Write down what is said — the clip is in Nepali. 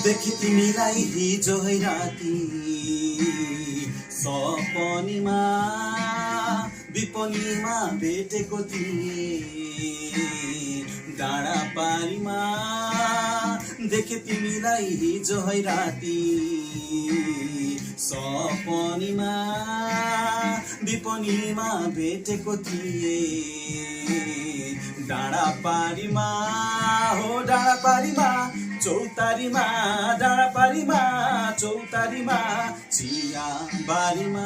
देखि तिमीलाई हिजो है राति सपनीमा विपनीमा भेटेको थिएँ डाँडा पारीमा देखे तिमीलाई हिजो है राति सपनीमा विपनीमा भेटेको थिएँ डाँडा पारीमा हो डाँडा पारीमा चौतारीमा डाँडा पारीमा चौतारीमा चिया बारीमा